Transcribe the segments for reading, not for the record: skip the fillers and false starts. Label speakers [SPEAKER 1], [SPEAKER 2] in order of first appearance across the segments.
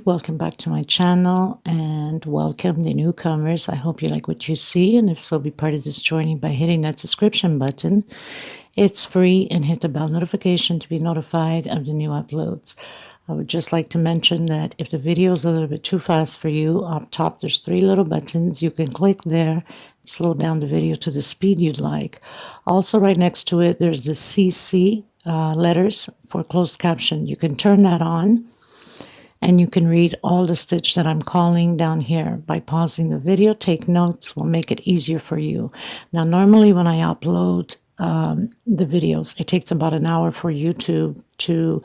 [SPEAKER 1] welcome back to my channel and welcome the newcomers. I hope you like what you see, and if so, be part of this journey by hitting that subscription button. It's free, and hit the bell notification to be notified of the new uploads. I would just like to mention that if the video is a little bit too fast for you, up top there's 3 little buttons. You can click there, slow down the video to the speed you'd like. Also, right next to it, there's the CC letters for closed caption. You can turn that on, and you can read all the stitch that I'm calling down here. By pausing the video, take notes, will make it easier for you. Now, normally when I upload the videos, it takes about an hour for YouTube to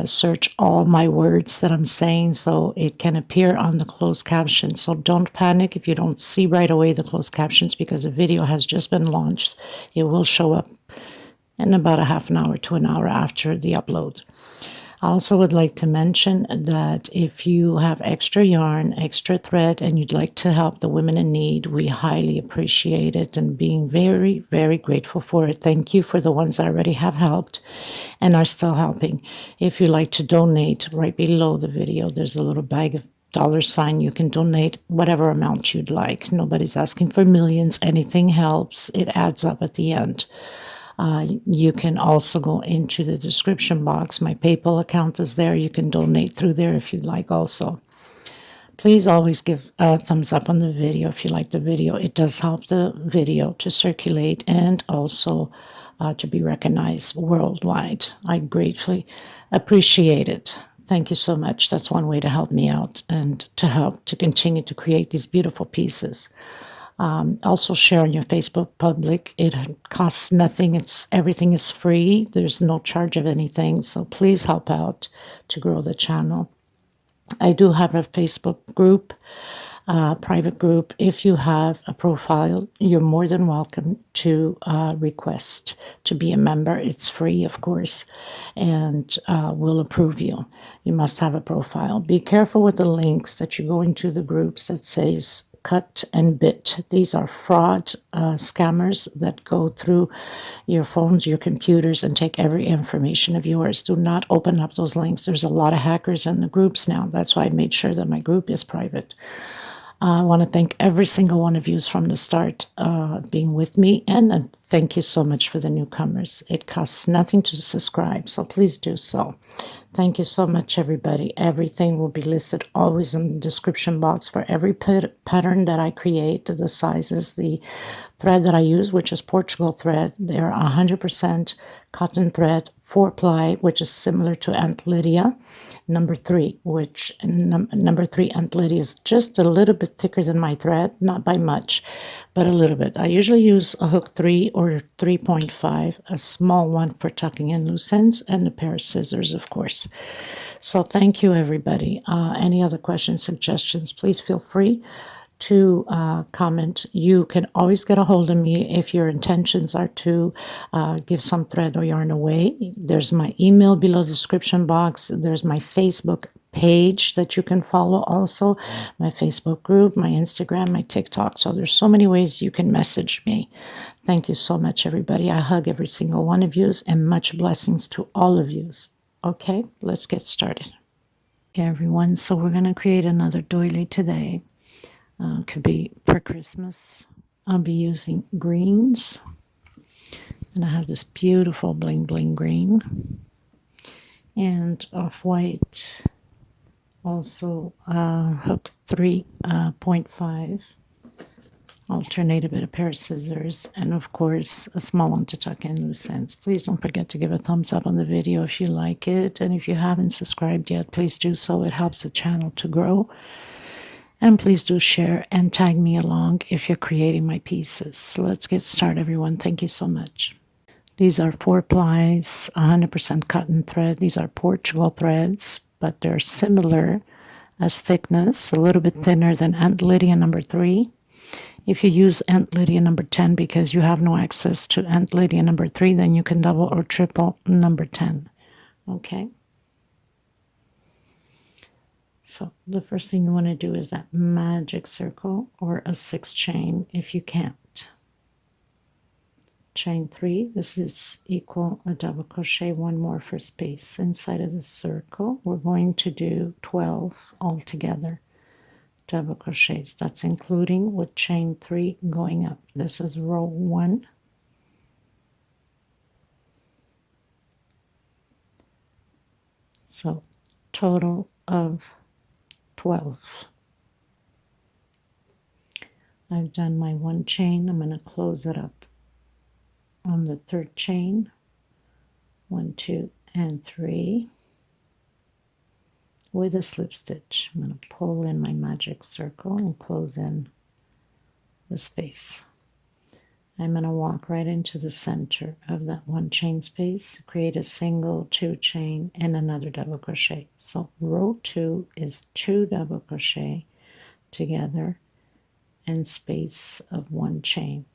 [SPEAKER 1] search all my words that I'm saying, so it can appear on the closed captions. So don't panic if you don't see right away the closed captions, because the video has just been launched. It will show up in about a half an hour to an hour after the upload. I also would like to mention that if you have extra yarn, extra thread, and you'd like to help the women in need, we highly appreciate it and being very, very grateful for it. Thank you for the ones that already have helped and are still helping. If you'd like to donate, right below the video, there's a little bag of $. You can donate whatever amount you'd like. Nobody's asking for millions. Anything helps. It adds up at the end. You can also go into the description box. My PayPal account is there. You can donate through there if you'd like also. Please always give a thumbs up on the video if you like the video. It does help the video to circulate and also to be recognized worldwide. I gratefully appreciate it. Thank you so much. That's one way to help me out and to help to continue to create these beautiful pieces. Also share on your Facebook public. It costs nothing. Everything is free. There's no charge of anything. So please help out to grow the channel. I do have a Facebook group, private group. If you have a profile, you're more than welcome to request to be a member. It's free, of course, and we'll approve you. You must have a profile. Be careful with the links that you go into the groups that says cut and bit. These are fraud scammers that go through your phones, your computers, and take every information of yours. Do not open up those links. There's a lot of hackers in the groups now. That's why I made sure that my group is private. I want to thank every single one of you from the start being with me, and thank you so much for the newcomers. It costs nothing to subscribe, so please do so. Thank you so much, everybody. Everything will be listed always in the description box for every pattern that I create, the sizes, the thread that I use, which is Portugal thread. They're 100% cotton thread, 4-ply, which is similar to Aunt Lydia. Number 3, which number 3 Aunt Lydia is just a little bit thicker than my thread, not by much, but a little bit. I usually use a hook 3 or 3.5, a small one for tucking in loose ends, and a pair of scissors, of course. So thank you, everybody. Any other questions, suggestions, please feel free to comment. You can always get a hold of me if your intentions are to give some thread or yarn away. There's my email below the description box. There's my Facebook page that you can follow also, my Facebook group, my Instagram, my TikTok. So there's so many ways you can message me. Thank you so much, everybody. I hug every single one of you, and much blessings to all of you. Okay, let's get started. Okay, everyone, so we're going to create another doily today. Could be for Christmas. I'll be using greens, and I have this beautiful bling bling green and off-white, also hook 3.5, alternate a bit, a pair of scissors, and of course a small one to tuck in loose ends. Please don't forget to give a thumbs up on the video if you like it, and if you haven't subscribed yet, please do so. It helps the channel to grow. And please do share and tag me along if you're creating my pieces. So let's get started, everyone. Thank you so much. These are 4-plies, 100% cotton thread. These are Portugal threads, but they're similar as thickness, a little bit thinner than Aunt Lydia number 3. If you use Aunt Lydia number 10 because you have no access to Aunt Lydia number 3, then you can double or triple number 10. Okay? So the first thing you want to do is that magic circle or a 6 chain if you can't. chain 3. This is equal a double crochet, one more for space inside of the circle. We're going to do 12 altogether double crochets. That's including with chain 3 going up. This is row 1. So total of 12. I've done my one chain. I'm going to close it up on the third chain. 1, 2, and 3 with a slip stitch. I'm going to pull in my magic circle and close in the space. I'm going to walk right into the center of that one chain space, create a single, 2 chain, and another double crochet. So row 2 is 2 double crochet together and space of 1 chain.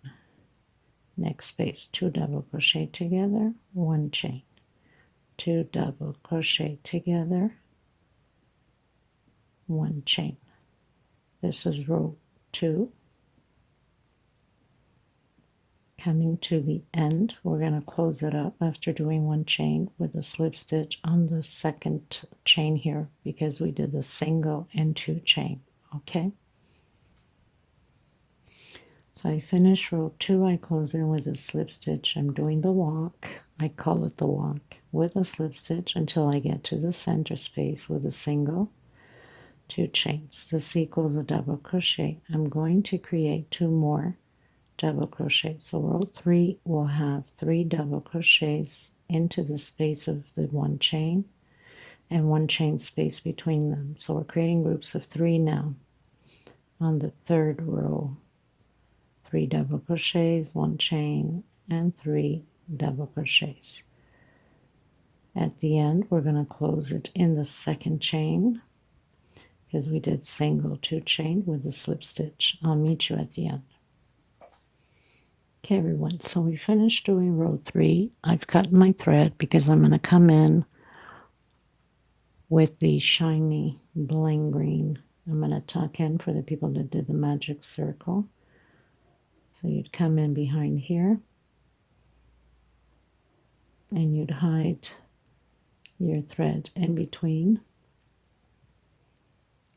[SPEAKER 1] Next space, 2 double crochet together, 1 chain, 2 double crochet together, 1 chain. This is row 2. Coming to the end, we're going to close it up after doing 1 chain with a slip stitch on the second chain here because we did the single and 2 chain. Okay, so I finish row 2. I close in with a slip stitch. I'm doing the walk. I call it the walk with a slip stitch until I get to the center space with a single, 2 chains. This equals a double crochet. I'm going to create 2 more double crochet. So row 3 will have 3 double crochets into the space of the 1 chain and 1 chain space between them. So we're creating groups of 3 now. On the third row, 3 double crochets, 1 chain, and 3 double crochets. At the end, we're going to close it in the second chain because we did single, 2 chain with a slip stitch. I'll meet you at the end. Okay, everyone, so we finished doing row 3. I've cut my thread because I'm going to come in with the shiny bling green. I'm going to tuck in for the people that did the magic circle. So you'd come in behind here and you'd hide your thread in between.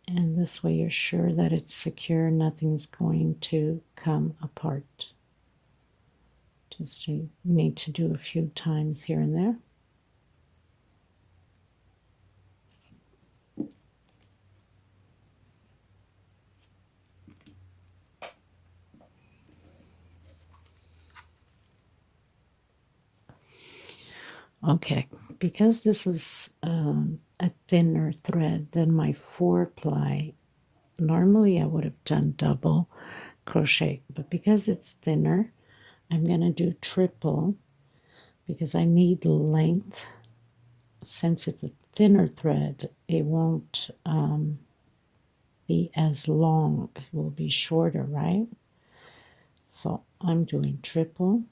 [SPEAKER 1] And this way you're sure that it's secure, nothing's going to come apart. Just you need to do a few times here and there. Okay, because this is a thinner thread than my 4-ply, normally I would have done double crochet, but because it's thinner, I'm going to do triple because I need length. Since it's a thinner thread, it won't be as long. It will be shorter, right? So I'm doing triple.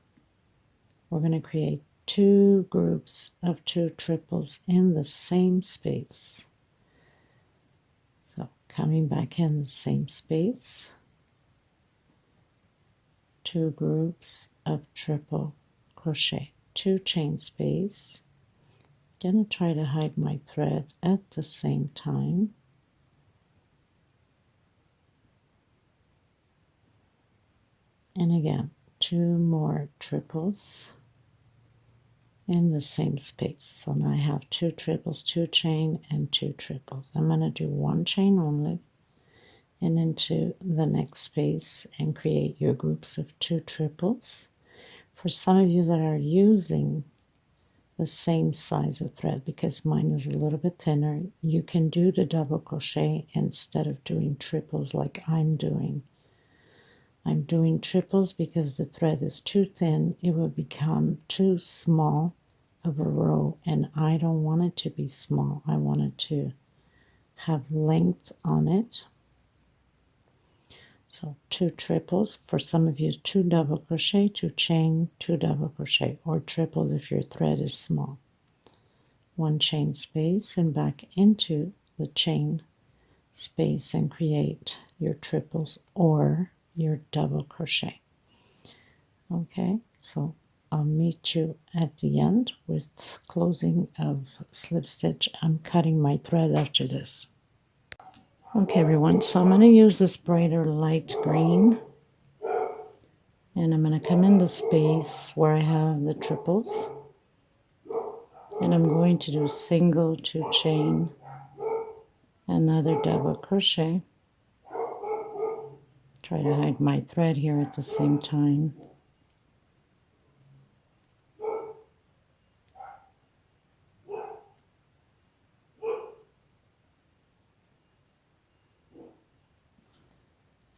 [SPEAKER 1] We're going to create 2 groups of 2 triples in the same space. So coming back in the same space, 2 groups of triple crochet, 2 chain space. Gonna try to hide my thread at the same time. And again, 2 more triples in the same space. So now I have 2 triples, 2 chain, and 2 triples. I'm going to do 1 chain only and into the next space and create your groups of 2 triples. For some of you that are using the same size of thread, because mine is a little bit thinner, you can do the double crochet instead of doing triples like I'm doing. I'm doing triples because the thread is too thin. It will become too small of a row, and I don't want it to be small. I want it to have length on it. So 2 triples. For some of you, 2 double crochet, 2 chain, 2 double crochet, or triple if your thread is small. 1 chain space and back into the chain space and create your triples or your double crochet. Okay, so I'll meet you at the end with closing of slip stitch. I'm cutting my thread after this. Okay everyone, so I'm going to use this brighter light green, and I'm going to come in the space where I have the triples, and I'm going to do single 2 chain, another double crochet. Try to hide my thread here at the same time.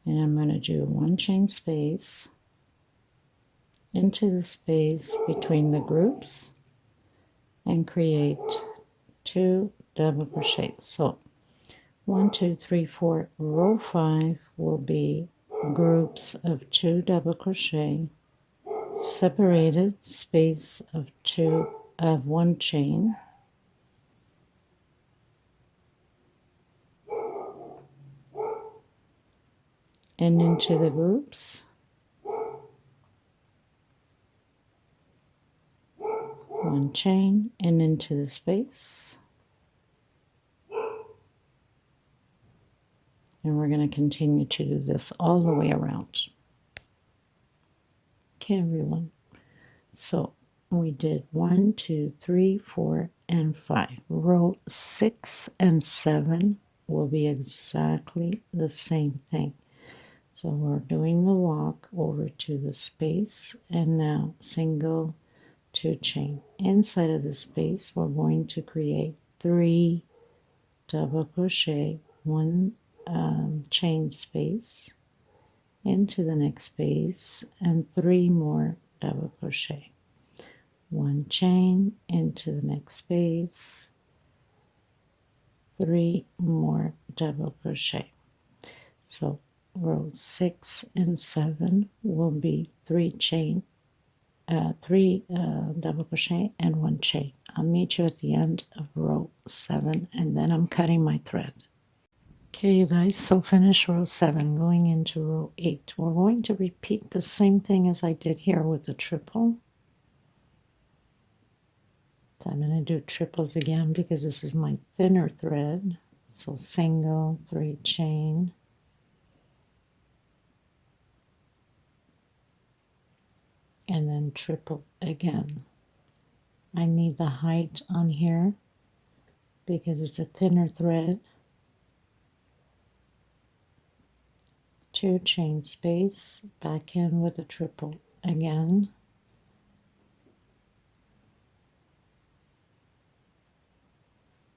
[SPEAKER 1] And I'm going to do 1 chain space into the space between the groups and create 2 double crochets. So 1, 2, 3, 4, row 5 will be groups of 2 double crochet, separated space of 1 chain, and into the groups 1 chain, and into the space. And we're going to continue to do this all the way around. Okay everyone, so we did 1, 2, 3, 4, and 5. Row 6 and 7 will be exactly the same thing. So we're doing the walk over to the space, and now single 2 chain. Inside of the space we're going to create 3 double crochet, 1 chain space into the next space, and 3 more double crochet, 1 chain into the next space, 3 more double crochet. So rows 6 and 7 will be 3 chain, 3 double crochet and 1 chain. I'll meet you at the end of row 7, and then I'm cutting my thread. Okay you guys, so finish row 7, going into row 8. We're going to repeat the same thing as I did here with the triple. So I'm going to do triples again because this is my thinner thread. So single 3 chain, and then triple again. I need the height on here because it's a thinner thread. 2 chain space, back in with a triple again,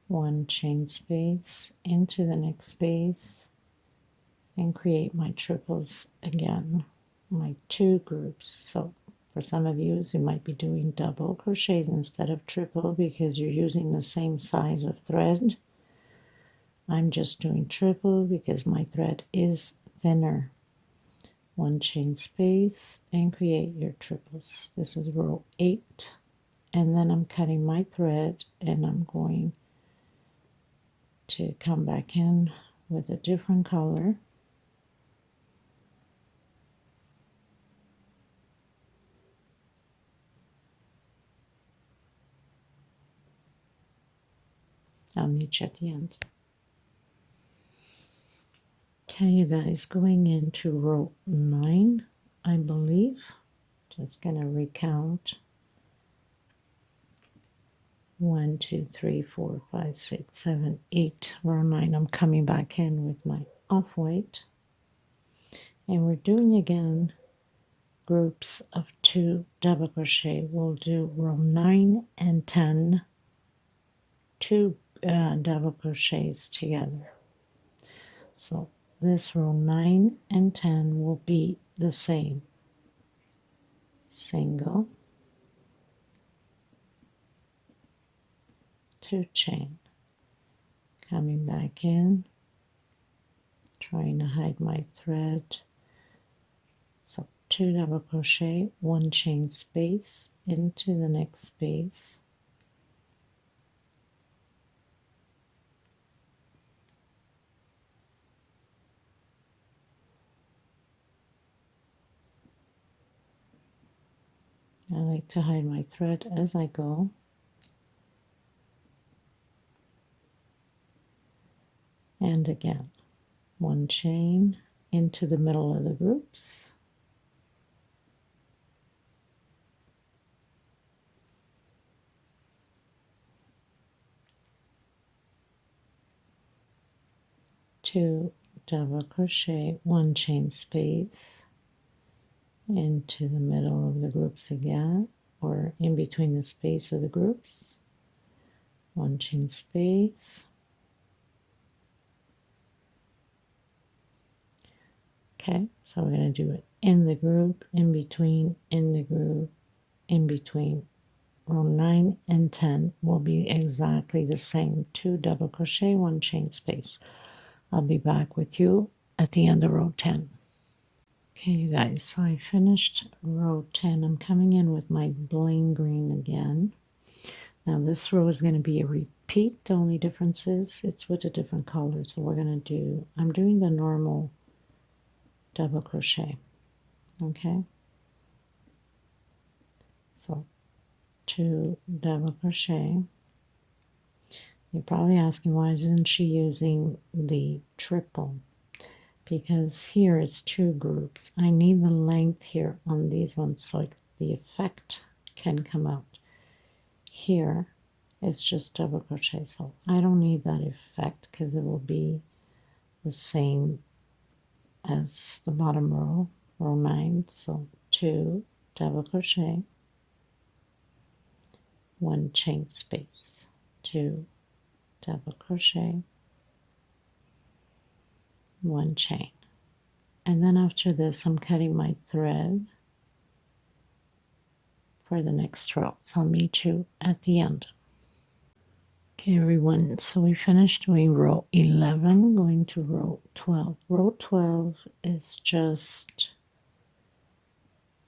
[SPEAKER 1] one chain space into the next space, and create my triples again, my 2 groups. So for some of you, you might be doing double crochets instead of triple because you're using the same size of thread. I'm just doing triple because my thread is thinner. 1 chain space and create your triples. This is row 8, and then I'm cutting my thread, and I'm going to come back in with a different color. I'll meet you at the end. Okay, you guys, going into row 9, I believe. Just gonna recount. 1, 2, 3, 4, 5, 6, 7, 8. Row 9. I'm coming back in with my off-white, and we're doing again groups of 2 double crochet. We'll do row 9 and 10, 2 double crochets together. So this row 9 and 10 will be the same. Single, 2 chain, coming back in, trying to hide my thread. So 2 double crochet, 1 chain space into the next space, I like to hide my thread as I go. And again, one chain into the middle of the groups. Two double crochet, one chain space into the middle of the groups again, or in between the space of the groups, one chain space. Okay, so we're going to do it in the group, in between, in the group, in between. Row 9 and 10 will be exactly the same. 2 double crochet, 1 chain space. I'll be back with you at the end of row 10. Okay, you guys, so I finished row 10. I'm coming in with my bling green again. Now this row is going to be a repeat. The only difference is it's with a different color. So we're going to do, I'm doing the normal double crochet. Okay, so 2 double crochet. You're probably asking, why isn't she using the triple? Because here it's 2 groups. I need the length here on these ones so the effect can come out. Here it's just double crochet, so I don't need that effect because it will be the same as the bottom row, row 9. So 2 double crochet, 1 chain space, 2 double crochet, 1 chain. And then after this, I'm cutting my thread for the next row. So I'll meet you at the end. Okay, everyone, so we finished doing row 11, going to row 12. Row 12 is just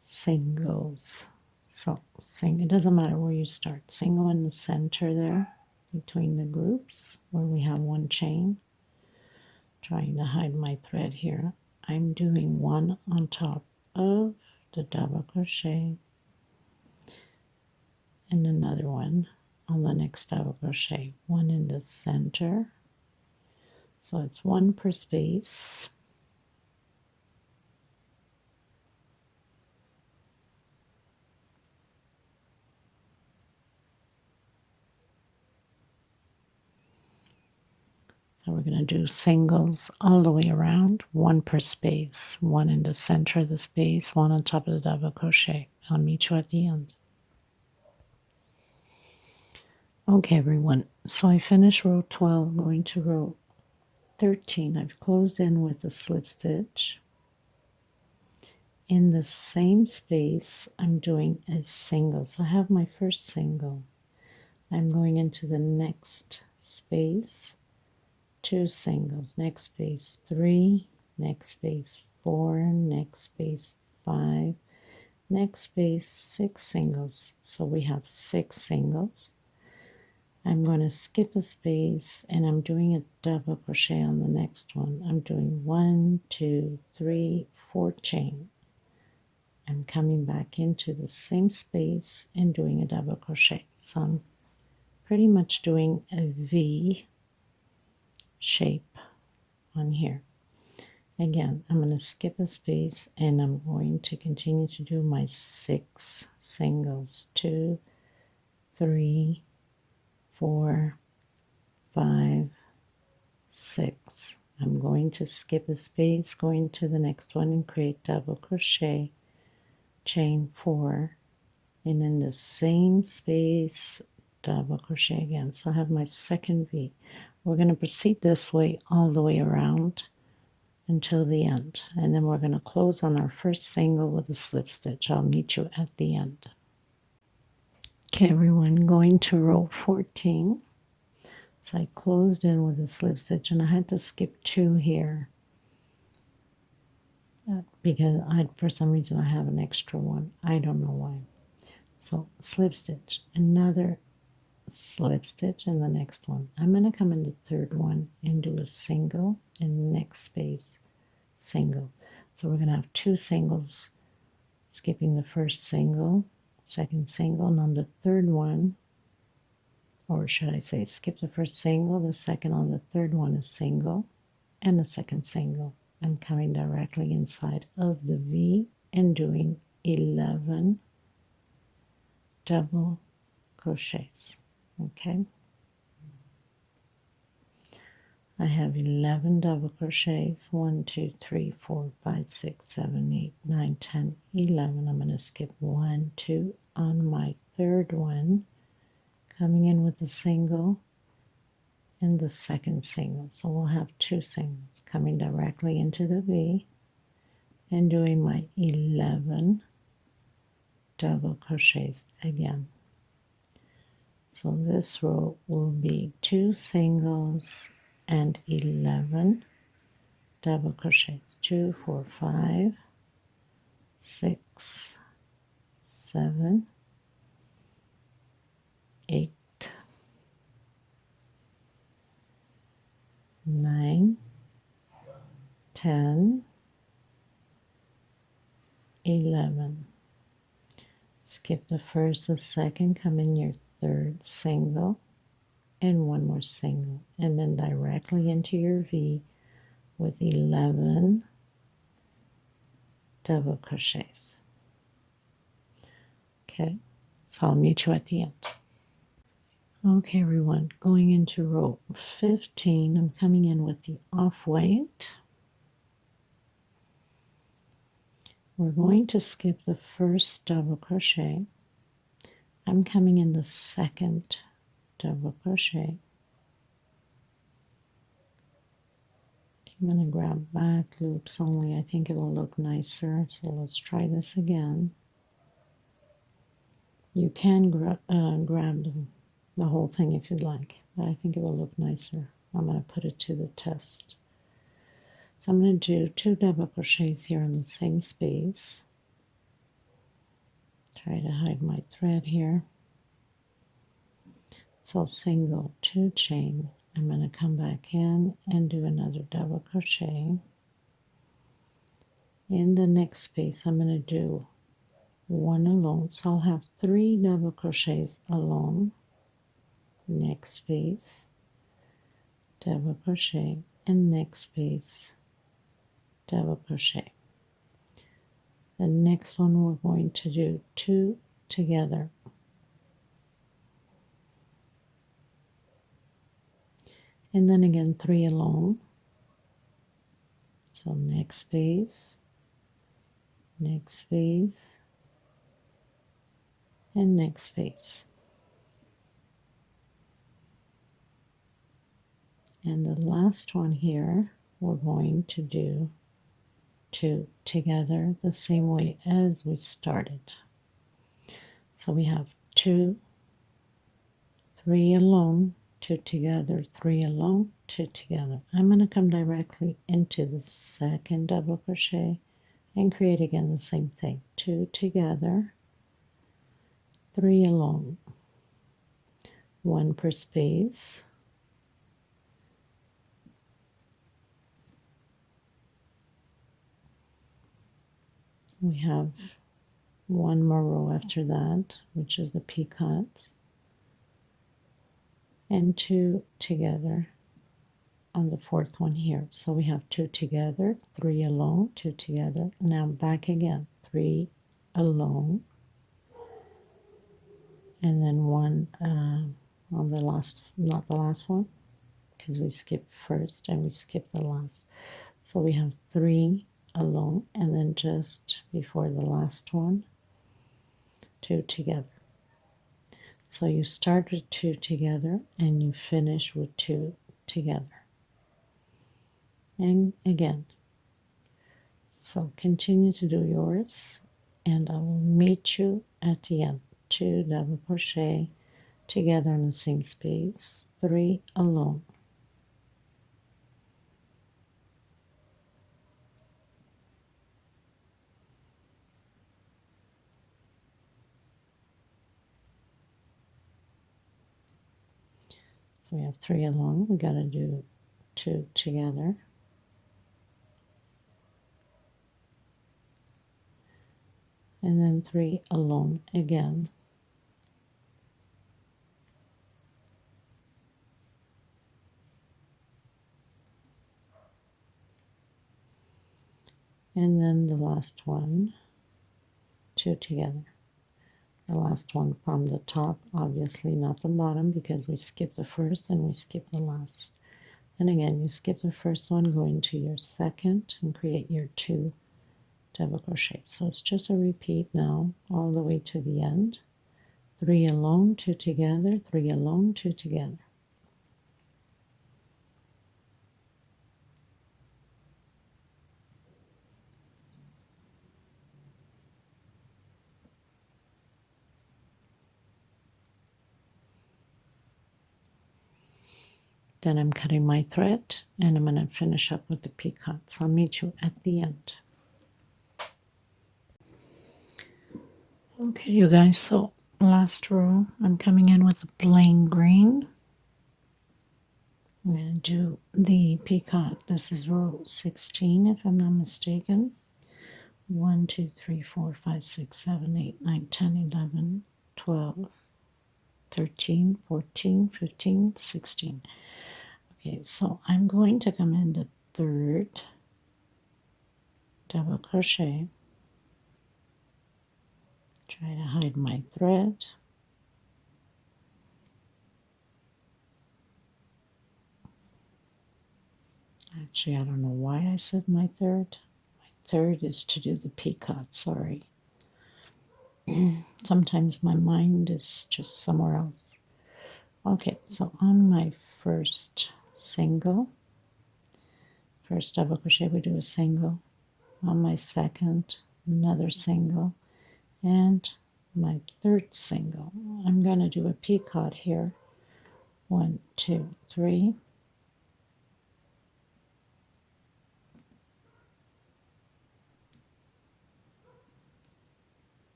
[SPEAKER 1] singles. So it doesn't matter where you start. Single in the center there between the groups where we have 1 chain. Trying to hide my thread here. I'm doing 1 on top of the double crochet and another one on the next double crochet, 1 in the center. So it's 1 per space. So we're going to do singles all the way around, 1 per space, 1 in the center of the space, 1 on top of the double crochet. I'll meet you at the end. Okay, everyone, so I finished row 12, going to row 13. I've closed in with a slip stitch. In the same space, I'm doing a single. So I have my first single. I'm going into the next space, 2 singles, next space 3, next space 4, next space 5, next space 6 singles. So we have 6 singles. I'm going to skip a space and I'm doing a double crochet on the next one. I'm doing 1, 2, 3, 4 chain. I'm coming back into the same space and doing a double crochet. So I'm pretty much doing a V shape on here. Again, I'm going to skip a space and I'm going to continue to do my 6 singles. 2, 3, 4, 5, 6. I'm going to skip a space, going to the next one and create double crochet, chain 4, and in the same space, double crochet again. So I have my second V. We're going to proceed this way all the way around until the end, and then we're going to close on our first single with a slip stitch. I'll meet you at the end. Okay, everyone, going to row 14. So I closed in with a slip stitch and I had to skip 2 here because for some reason I have an extra one. I don't know why. So slip stitch, another slip stitch in the next one. I'm going to come in the third one and do a single in the next space, single. So we're going to have 2 singles, skipping the first single, second single, and on the third one, or should I say skip the first single, the second on the third one is single, and the second single. I'm coming directly inside of the V and doing 11 double crochets. Okay, I have 11 double crochets, 1 2 3 4 5 6 7 8 9 10 11. I'm going to skip 1 2 on my third one, coming in with a single and the second single. So we'll have 2 singles coming directly into the V and doing my 11 double crochets again. So this row will be 2 singles and 11 double crochets. 2 4 5 6 7 8 9 10 11. Skip the first, the second, come in your third single and one more single, and then directly into your V with 11 double crochets. Okay, so I'll meet you at the end. Okay, everyone, going into row 15, I'm coming in with the off-white. We're going to skip the first double crochet. I'm coming in the second double crochet. I'm going to grab back loops only. I think it will look nicer. So let's try this again. You can grab the whole thing if you'd like, but I think it will look nicer. I'm going to put it to the test. So I'm going to do 2 double crochets here in the same space. Try to hide my thread here. So single, 2 chain. I'm going to come back in and do another double crochet. In the next space, I'm going to do 1 alone. So I'll have 3 double crochets alone. Next space, double crochet, and next space, double crochet. The next one we're going to do 2 together. And then again 3 alone. So next space, and next space. And the last one here, we're going to do 2 together the same way as we started. So we have 2, 3 alone, 2 together, 3 alone, 2 together. I'm going to come directly into the second double crochet and create again the same thing. 2 together, 3 alone, 1 per space, we have 1 more row after that, which is the picot, and 2 together on the 4th one here. So we have 2 together, 3 alone, 2 together. Now back again, 3 alone, and then 1 on the last, not the last one, because we skipped first and we skipped the last. So we have 3 alone, and then just before the last one, 2 together. So you start with 2 together and you finish with 2 together. And again, so continue to do yours, and I will meet you at the end. 2 double crochet together in the same space, 3 alone. So we have 3 alone, we got to do 2 together. And then and 3 alone again. And then the last one, 2 together. The last one from the top, obviously not the bottom, because we skip the first and we skip the last. And again, you skip the first one, go into your second and create your 2 double crochet. So it's just a repeat now all the way to the end. 3 alone, 2 together, 3 alone, 2 together. Then I'm cutting my thread and I'm going to finish up with the picot. So I'll meet you at the end. Okay, you guys, so last row, I'm coming in with the bling green. I'm going to do the picot. This is row 16, if I'm not mistaken. 1, 2, 3, 4, 5, 6, 7, 8, 9, 10, 11, 12, 13, 14, 15, 16. Okay, so I'm going to come in the third double crochet. Try to hide my thread. Actually, I don't know why I said my third. My third is to do the picot, sorry. Sometimes my mind is just somewhere else. Okay, so on my first single, first double crochet, we do a single. On my second, another single. And my third single, I'm going to do a picot here. 1, 2, 3.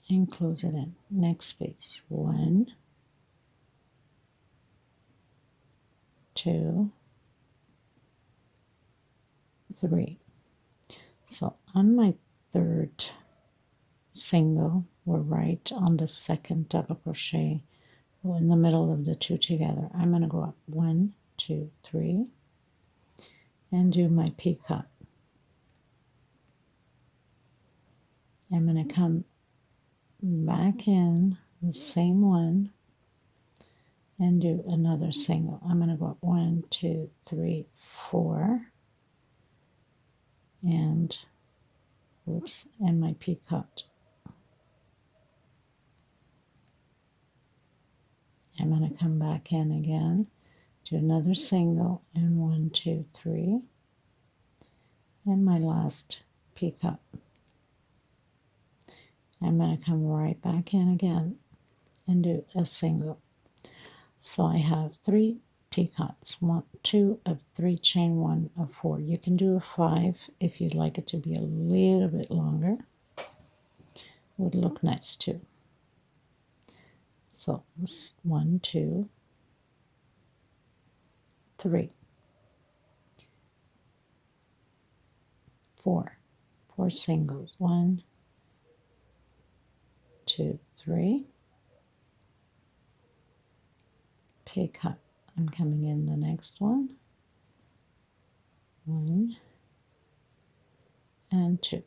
[SPEAKER 1] And close it in. Next space. 1, 2, 3. So on my third single, we're right on the second double crochet in the middle of the 2 together. I'm going to go up 1, 2, 3 and do my picot. I'm going to come back in the same one and do another single. I'm going to go up 1, 2, 3, 4 and whoops, and my picot. I'm going to come back in again, do another single, and 1, 2, 3, and my last picot. I'm going to come right back in again and do a single. So I have 3 picots, 1, 2 of 3 chain 1 of 4. You can do a 5 if you'd like it to be a little bit longer. Would look nice too. So 1, 2, 3, 4 singles. 1, 2, 3. Picot. I'm coming in the next one. 1 and 2.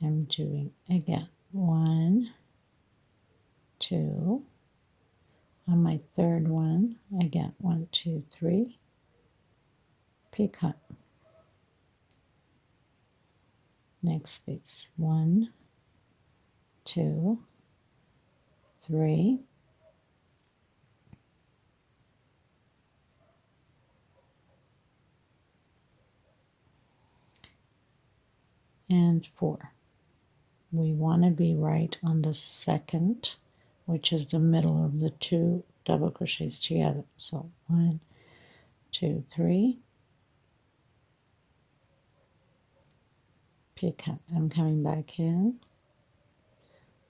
[SPEAKER 1] I'm doing again 1, 2. On my third one, again 1, 2, 3. Picot. Next space 1, 2, 3. And 4. We want to be right on the second, which is the middle of the 2 double crochets together. So 1, 2, 3. Picot. I'm coming back in.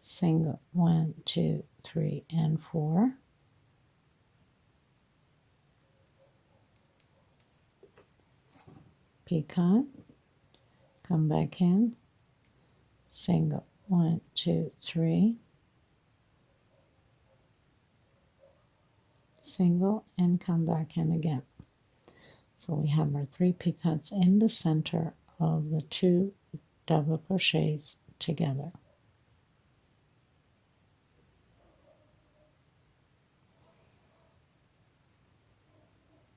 [SPEAKER 1] Single. 1, 2, 3, and 4. Picot. come back in, single, 1, 2, 3, single, and come back in again. So we have our 3 picots in the center of the 2 double crochets together.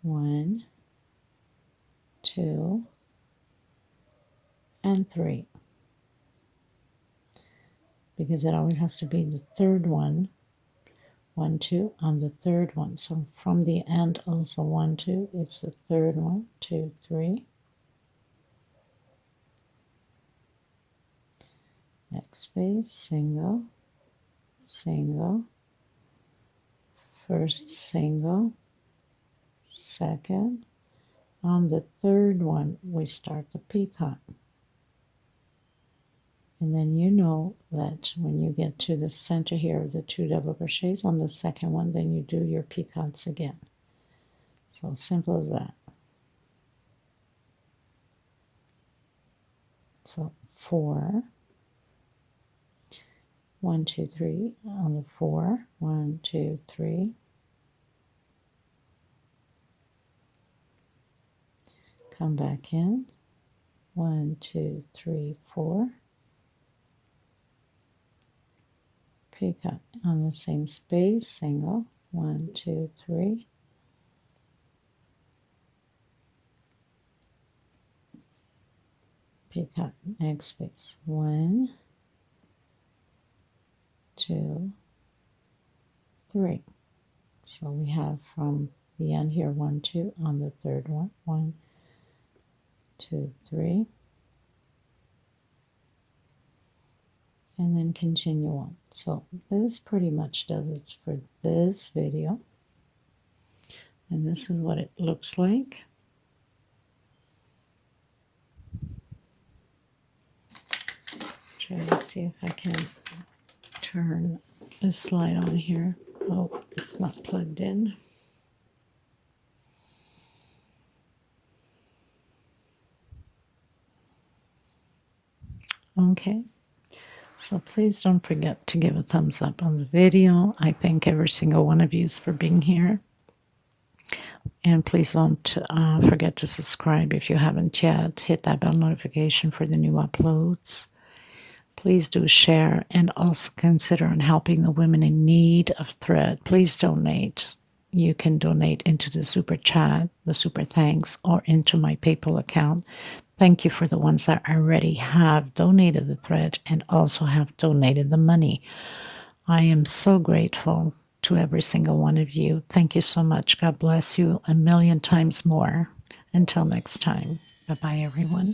[SPEAKER 1] One, 2, and 3. Because it always has to be the third one. 1, 2 on the third one. So from the end also 1, 2. It's the third one. 2, 3. Next space, single, single, first single, second. On the third one, we start the picot. And then you know that when you get to the center here of the 2 double crochets on the second one, then you do your picots again. So simple as that. So 4, 1, 2, 3 on the 4, 1, 2, 3. Come back in, 1, 2, 3, 4. Picot on the same space, single, 1, 2, 3. Picot, next space, 1, 2, 3. So we have from the end here 1, 2 on the third one, 1, 2, 3. And then continue on. So this pretty much does it for this video. And this is what it looks like. Try to see if I can turn this light on here. Oh, it's not plugged in. Okay. So please don't forget to give a thumbs up on the video. I thank every single one of you for being here. And please don't forget to subscribe if you haven't yet. Hit that bell notification for the new uploads. Please do share and also consider on helping the women in need of thread. Please donate. You can donate into the super chat, the super thanks, or into my PayPal account. Thank you for the ones that already have donated the thread and also have donated the money. I am so grateful to every single one of you. Thank you so much. God bless you a million times more. Until next time. Bye-bye, everyone.